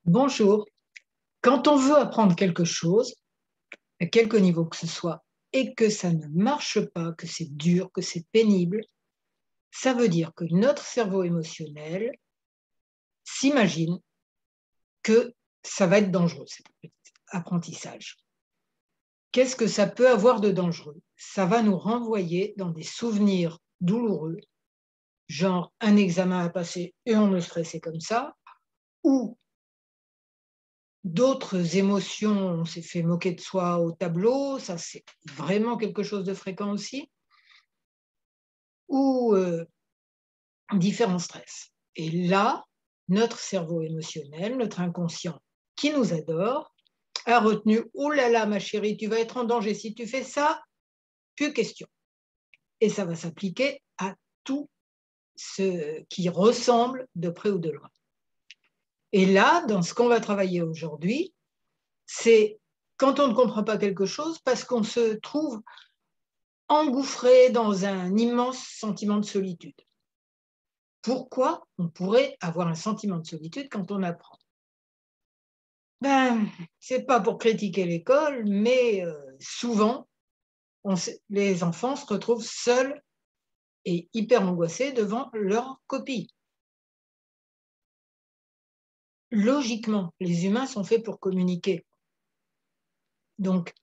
Bonjour. Quand on veut apprendre quelque chose, à quelque niveau que ce soit, et que ça ne marche pas, que c'est dur, que c'est pénible, ça veut dire que notre cerveau émotionnel s'imagine que ça va être dangereux, cet apprentissage. Qu'est-ce que ça peut avoir de dangereux? Ça va nous renvoyer dans des souvenirs douloureux, genre un examen à passer et on me stressait comme ça, ou d'autres émotions, on s'est fait moquer de soi au tableau, ça c'est vraiment quelque chose de fréquent aussi, ou différents stress. Et là, notre cerveau émotionnel, notre inconscient qui nous adore, a retenu: oh là là, ma chérie, tu vas être en danger si tu fais ça, plus question. Et ça va s'appliquer à tout ce qui ressemble de près ou de loin. Et là, dans ce qu'on va travailler aujourd'hui, c'est quand on ne comprend pas quelque chose parce qu'on se trouve engouffré dans un immense sentiment de solitude. Pourquoi on pourrait avoir un sentiment de solitude quand on apprend? Ben, c'est pas pour critiquer l'école, mais souvent, les enfants se retrouvent seuls et hyper angoissés devant leur copie. Logiquement, les humains sont faits pour communiquer. Donc,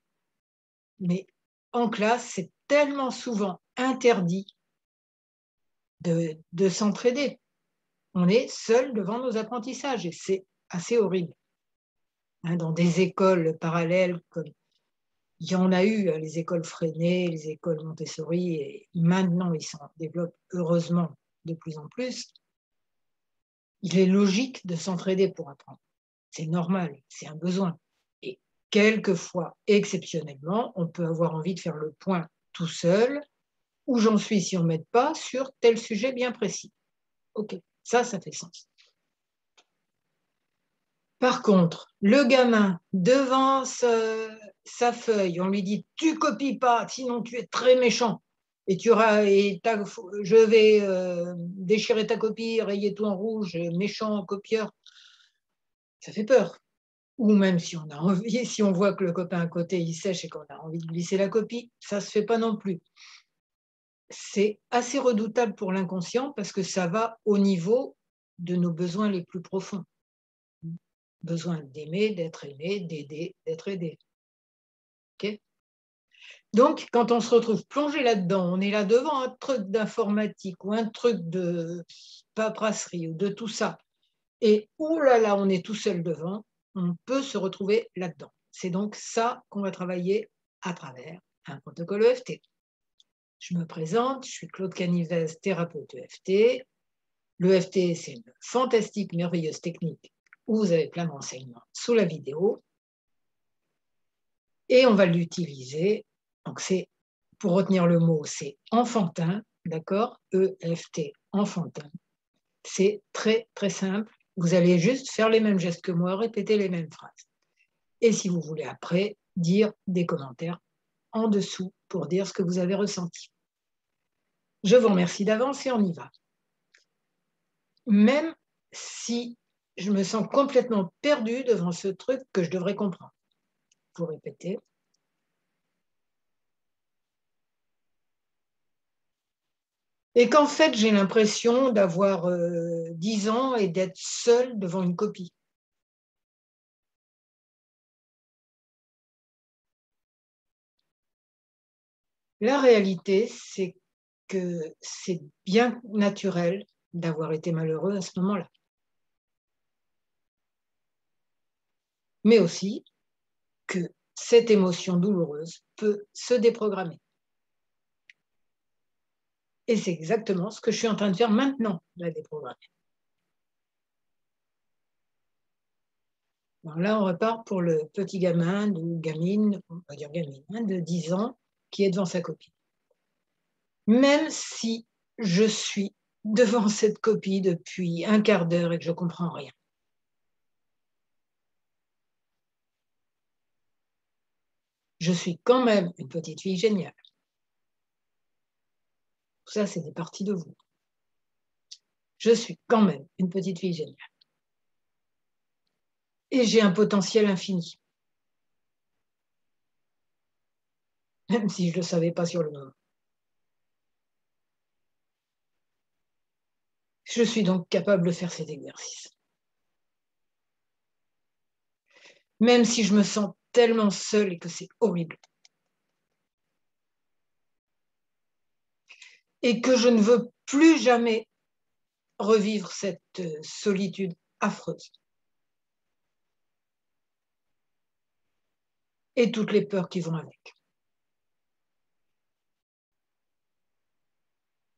mais en classe, c'est tellement souvent interdit de s'entraider. On est seul devant nos apprentissages et c'est assez horrible. Dans des écoles parallèles, comme il y en a eu, les écoles Freinet, les écoles Montessori, et maintenant ils s'en développent heureusement de plus en plus, il est logique de s'entraider pour apprendre. C'est normal, c'est un besoin. Et quelquefois, exceptionnellement, on peut avoir envie de faire le point tout seul, où j'en suis si on ne m'aide pas, sur tel sujet bien précis. OK, ça fait sens. Par contre, le gamin, devant sa feuille, on lui dit: «Tu copies pas, sinon tu es très méchant et je vais déchirer ta copie, rayer tout en rouge, méchant copieur». Ça fait peur. Ou même si on a envie, si on voit que le copain à côté, il sèche et qu'on a envie de glisser la copie, ça se fait pas non plus. C'est assez redoutable pour l'inconscient parce que ça va au niveau de nos besoins les plus profonds. Besoin d'aimer, d'être aimé, d'aider, d'être aidé. OK? Donc, quand on se retrouve plongé là-dedans, on est là devant un truc d'informatique ou un truc de paperasserie ou de tout ça, et oh là là, on est tout seul devant, on peut se retrouver là-dedans. C'est donc ça qu'on va travailler à travers un protocole EFT. Je me présente, je suis Claude Canivez, thérapeute EFT. L'EFT, c'est une fantastique, merveilleuse technique où vous avez plein d'enseignements sous la vidéo. Et on va l'utiliser. Donc, c'est, pour retenir le mot, c'est enfantin, d'accord? EFT, enfantin. C'est très, très simple. Vous allez juste faire les mêmes gestes que moi, répéter les mêmes phrases. Et si vous voulez après, dire des commentaires en dessous pour dire ce que vous avez ressenti. Je vous remercie d'avance et on y va. Même si je me sens complètement perdue devant ce truc que je devrais comprendre. Vous répétez. Et qu'en fait, j'ai l'impression d'avoir 10 ans et d'être seule devant une copie. La réalité, c'est que c'est bien naturel d'avoir été malheureux à ce moment-là. Mais aussi que cette émotion douloureuse peut se déprogrammer. Et c'est exactement ce que je suis en train de faire maintenant, la déprogrammer. Alors là, on repart pour le petit gamin ou gamine, on va dire gamine, de 10 ans, qui est devant sa copie. Même si je suis devant cette copie depuis un quart d'heure et que je ne comprends rien. Je suis quand même une petite fille géniale. Tout ça, c'est des parties de vous. Je suis quand même une petite fille géniale. Et j'ai un potentiel infini, même si je ne le savais pas sur le moment. Je suis donc capable de faire cet exercice. Même si je me sens tellement seule et que c'est horrible. Et que je ne veux plus jamais revivre cette solitude affreuse. Et toutes les peurs qui vont avec.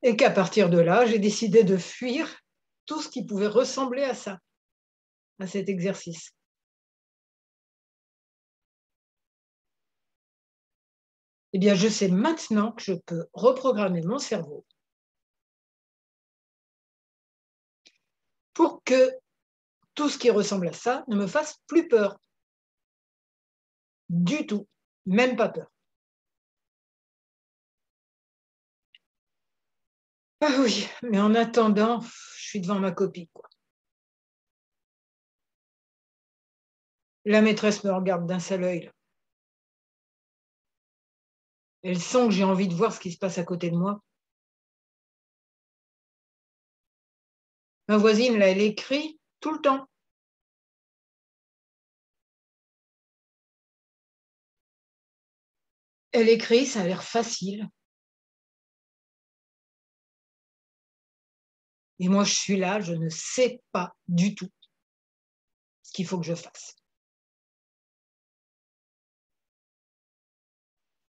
Et qu'à partir de là, j'ai décidé de fuir tout ce qui pouvait ressembler à ça, à cet exercice. Eh bien, je sais maintenant que je peux reprogrammer mon cerveau pour que tout ce qui ressemble à ça ne me fasse plus peur. Du tout, même pas peur. Ah oui, mais en attendant, je suis devant ma copie, quoi. La maîtresse me regarde d'un seul œil, là. Elle sent que j'ai envie de voir ce qui se passe à côté de moi. Ma voisine, là, elle écrit tout le temps. Elle écrit, ça a l'air facile. Et moi, je suis là, je ne sais pas du tout ce qu'il faut que je fasse.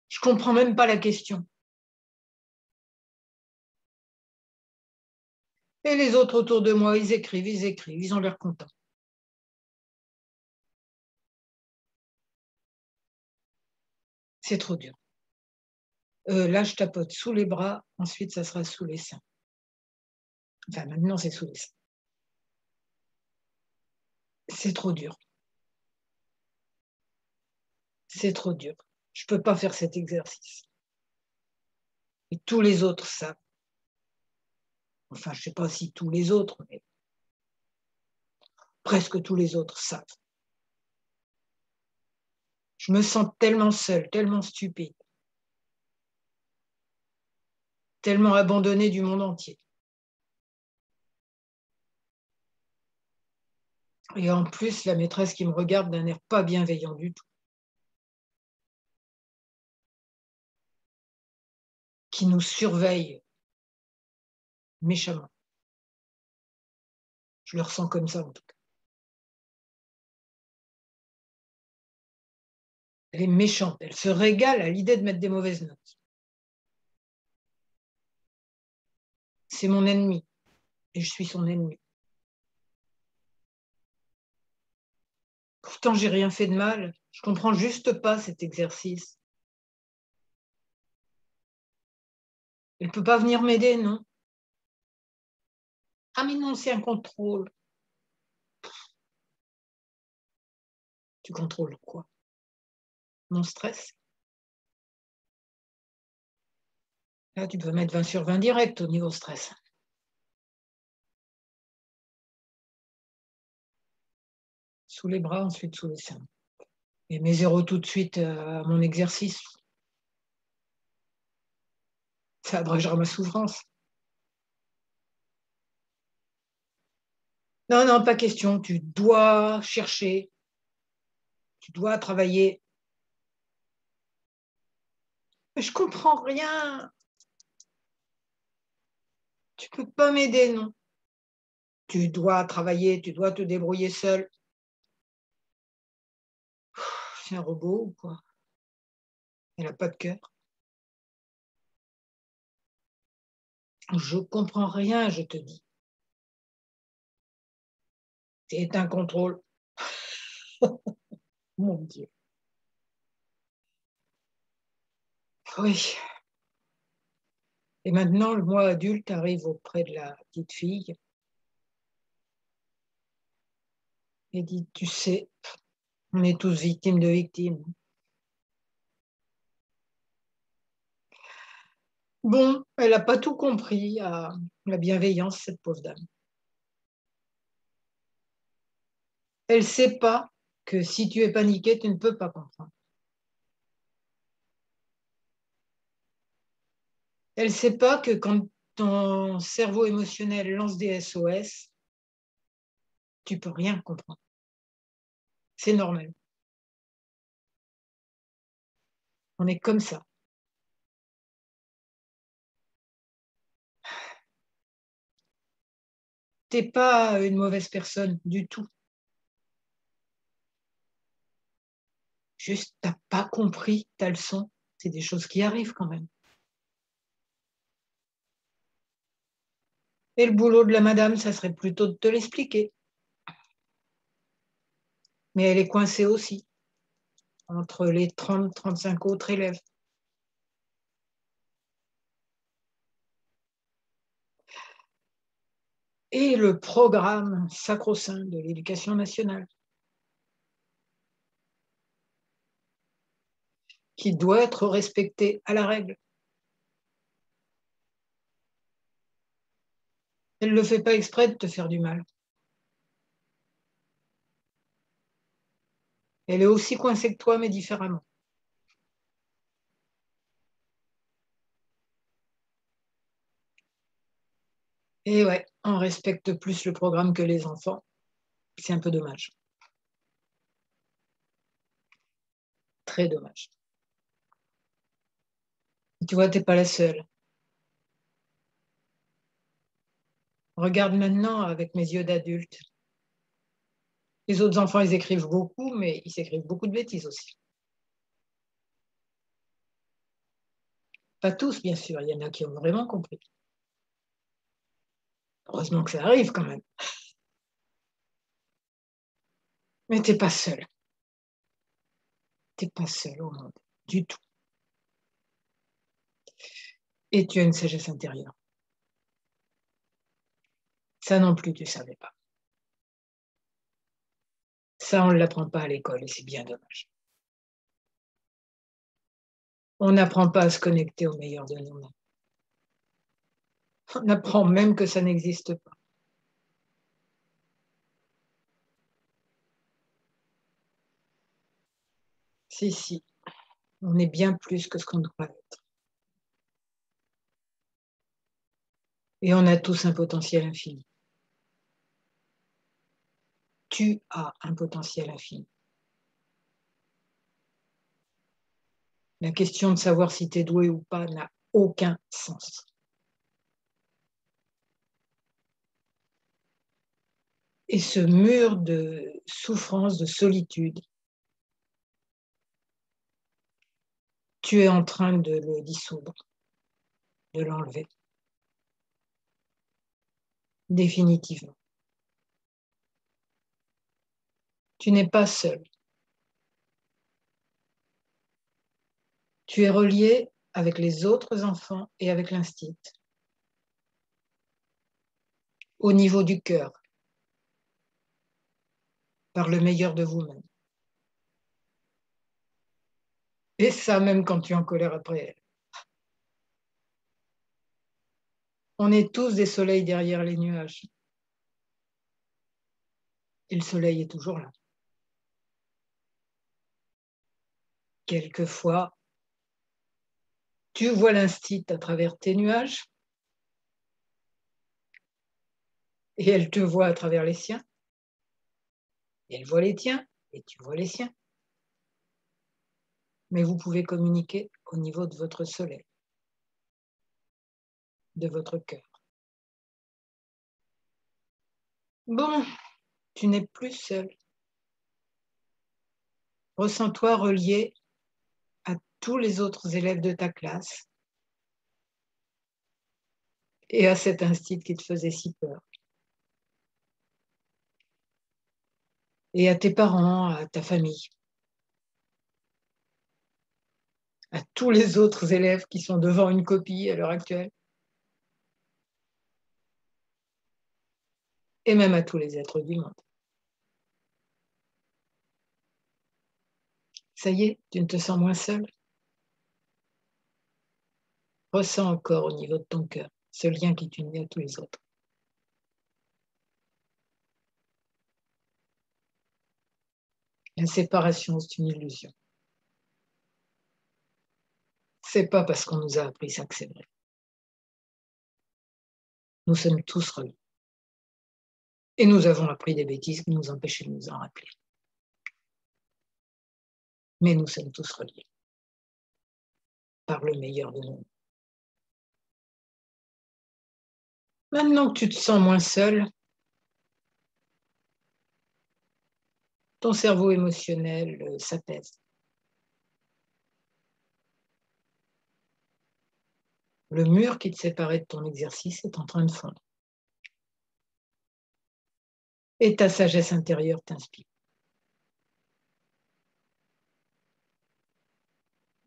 Je ne comprends même pas la question. Et les autres autour de moi, ils écrivent, ils ont l'air contents. C'est trop dur. Là, je tapote sous les bras, ensuite, ça sera sous les seins. Enfin, maintenant, c'est sous les seins. C'est trop dur. C'est trop dur. Je ne peux pas faire cet exercice. Et tous les autres savent. Enfin, je ne sais pas si tous les autres, mais presque tous les autres savent. Je me sens tellement seule, tellement stupide, tellement abandonnée du monde entier. Et en plus, la maîtresse qui me regarde d'un air pas bienveillant du tout, qui nous surveille méchamment. Je le ressens comme ça, en tout cas. Elle est méchante, elle se régale à l'idée de mettre des mauvaises notes. C'est mon ennemi, et je suis son ennemi. Pourtant, j'ai rien fait de mal. Je comprends juste pas cet exercice. Elle peut pas venir m'aider, non? Ah mais non, c'est un contrôle. Tu contrôles quoi? Mon stress? Là, tu peux mettre 20 sur 20 direct au niveau stress. Sous les bras, ensuite sous les seins. Et mes zéros tout de suite à mon exercice. Ça abrégera ma souffrance. Non, non, pas question. Tu dois chercher. Tu dois travailler. Mais je comprends rien. Tu peux pas m'aider, non. Tu dois travailler, tu dois te débrouiller seul. C'est un robot ou quoi? Elle n'a pas de cœur. Je comprends rien, je te dis. C'est un contrôle. Mon Dieu. Oui. Et maintenant, le moi adulte arrive auprès de la petite fille et dit, tu sais, on est tous victimes de victimes. Bon, elle n'a pas tout compris à la bienveillance, cette pauvre dame. Elle ne sait pas que si tu es paniqué, tu ne peux pas comprendre. Elle ne sait pas que quand ton cerveau émotionnel lance des SOS, tu ne peux rien comprendre. C'est normal. On est comme ça. Tu n'es pas une mauvaise personne du tout. Juste, tu n'as pas compris ta leçon. C'est des choses qui arrivent quand même. Et le boulot de la madame, ça serait plutôt de te l'expliquer. Mais elle est coincée aussi entre les 30-35 autres élèves. Et le programme sacro-saint de l'éducation nationale, qui doit être respecté à la règle. Elle ne le fait pas exprès de te faire du mal. Elle est aussi coincée que toi, mais différemment. Et ouais, on respecte plus le programme que les enfants. C'est un peu dommage. Très dommage. Tu vois, tu n'es pas la seule. Regarde maintenant avec mes yeux d'adulte. Les autres enfants, ils écrivent beaucoup, mais ils écrivent beaucoup de bêtises aussi. Pas tous, bien sûr. Il y en a qui ont vraiment compris. Heureusement que ça arrive quand même. Mais tu n'es pas seule. Tu n'es pas seule au monde, du tout. Et tu as une sagesse intérieure. Ça non plus, tu ne savais pas. Ça, on ne l'apprend pas à l'école et c'est bien dommage. On n'apprend pas à se connecter au meilleur de nous-mêmes. On apprend même que ça n'existe pas. Si, si, on est bien plus que ce qu'on doit être. Et on a tous un potentiel infini. Tu as un potentiel infini. La question de savoir si tu es doué ou pas n'a aucun sens. Et ce mur de souffrance, de solitude, tu es en train de le dissoudre, de l'enlever. Définitivement. Tu n'es pas seul. Tu es relié avec les autres enfants et avec l'instinct. Au niveau du cœur, par le meilleur de vous-même. Et ça, même quand tu es en colère après elle. On est tous des soleils derrière les nuages. Et le soleil est toujours là. Quelquefois, tu vois l'instinct à travers tes nuages et elle te voit à travers les siens. Et elle voit les tiens et tu vois les siens. Mais vous pouvez communiquer au niveau de votre soleil, de votre cœur. Bon, tu n'es plus seul. Ressens-toi relié à tous les autres élèves de ta classe et à cet instinct qui te faisait si peur. Et à tes parents, à ta famille, à tous les autres élèves qui sont devant une copie à l'heure actuelle, et même à tous les êtres du monde. Ça y est, tu ne te sens moins seul. Ressens encore au niveau de ton cœur ce lien qui t'unit à tous les autres. La séparation, c'est une illusion. C'est pas parce qu'on nous a appris ça que c'est vrai. Nous sommes tous reliés. Et nous avons appris des bêtises qui nous empêchaient de nous en rappeler. Mais nous sommes tous reliés par le meilleur de nous. Maintenant que tu te sens moins seul, ton cerveau émotionnel s'apaise. Le mur qui te séparait de ton exercice est en train de fondre. Et ta sagesse intérieure t'inspire.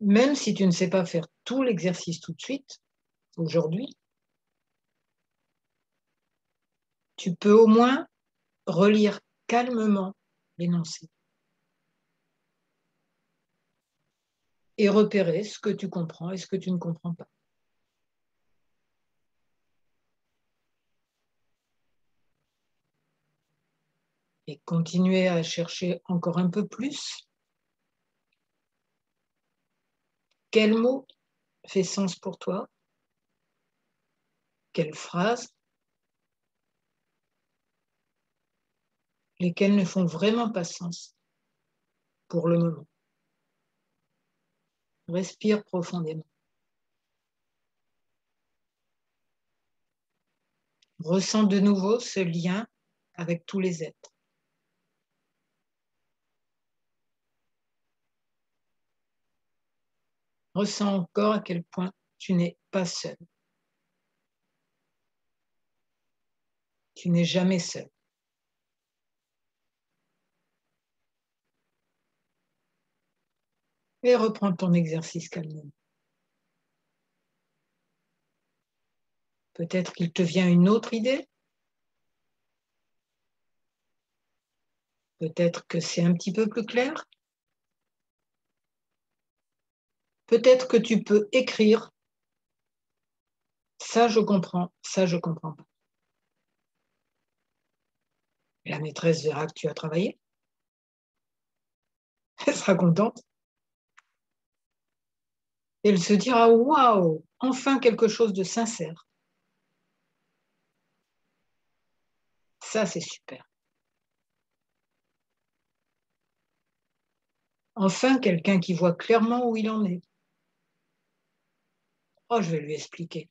Même si tu ne sais pas faire tout l'exercice tout de suite, aujourd'hui, tu peux au moins relire calmement l'énoncé et repérer ce que tu comprends et ce que tu ne comprends pas. Et continuer à chercher encore un peu plus. Quel mot fait sens pour toi? Quelle phrase? Lesquelles ne font vraiment pas sens pour le moment. Respire profondément. Ressens de nouveau ce lien avec tous les êtres. Ressens encore à quel point tu n'es pas seul. Tu n'es jamais seul. Et reprends ton exercice calmement. Peut-être qu'il te vient une autre idée. Peut-être que c'est un petit peu plus clair. Peut-être que tu peux écrire. Ça, je comprends. Ça, je comprends pas. La maîtresse verra que tu as travaillé. Elle sera contente. Et elle se dira, waouh, enfin quelque chose de sincère. Ça, c'est super. Enfin, quelqu'un qui voit clairement où il en est. Oh, je vais lui expliquer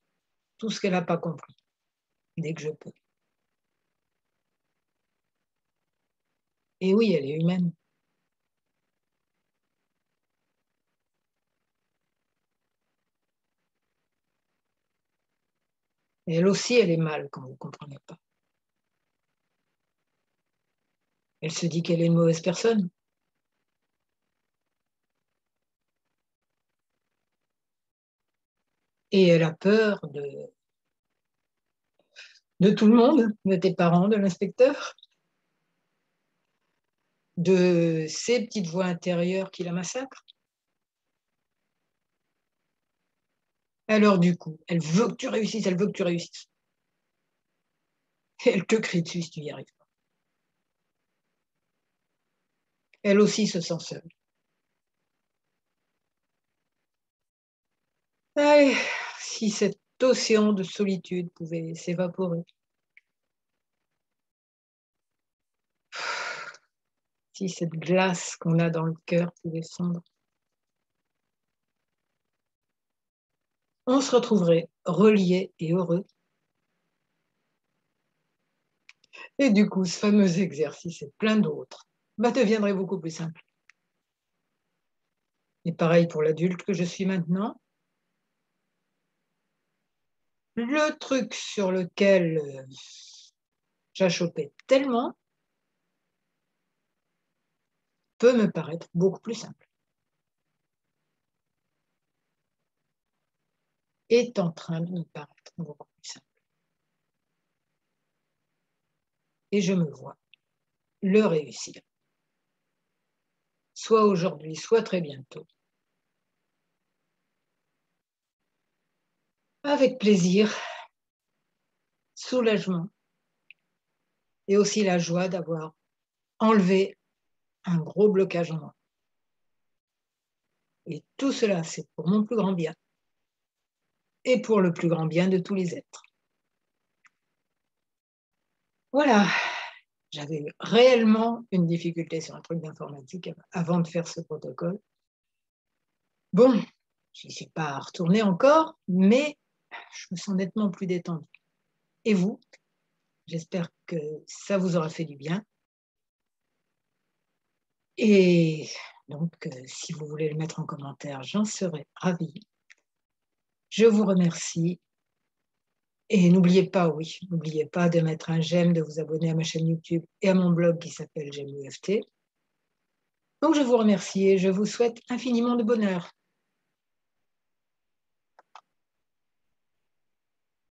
tout ce qu'elle n'a pas compris, dès que je peux. Et oui, elle est humaine. Et elle aussi, elle est mal quand vous ne comprenez pas. Elle se dit qu'elle est une mauvaise personne. Et elle a peur de tout le monde, de tes parents, de l'inspecteur, de ces petites voix intérieures qui la massacrent. Alors du coup, elle veut que tu réussisses, elle veut que tu réussisses. Et elle te crie dessus si tu n'y arrives pas. Elle aussi se sent seule. Allez, si cet océan de solitude pouvait s'évaporer. Si cette glace qu'on a dans le cœur pouvait fondre. On se retrouverait reliés et heureux. Et du coup, ce fameux exercice et plein d'autres deviendrait beaucoup plus simple. Et pareil pour l'adulte que je suis maintenant. Le truc sur lequel j'achoppais tellement peut me paraître beaucoup plus simple. Est en train de me paraître beaucoup plus simple. Et je me vois le réussir. Soit aujourd'hui, soit très bientôt. Avec plaisir, soulagement et aussi la joie d'avoir enlevé un gros blocage en moi. Et tout cela, c'est pour mon plus grand bien et pour le plus grand bien de tous les êtres. Voilà, j'avais réellement une difficulté sur un truc d'informatique avant de faire ce protocole. Bon, je n'y suis pas retournée encore, mais je me sens nettement plus détendue. Et vous? J'espère que ça vous aura fait du bien. Et donc, si vous voulez le mettre en commentaire, j'en serai ravie. Je vous remercie. Et n'oubliez pas, oui, n'oubliez pas de mettre un j'aime, de vous abonner à ma chaîne YouTube et à mon blog qui s'appelle J'aime l'UFT. Donc, je vous remercie et je vous souhaite infiniment de bonheur.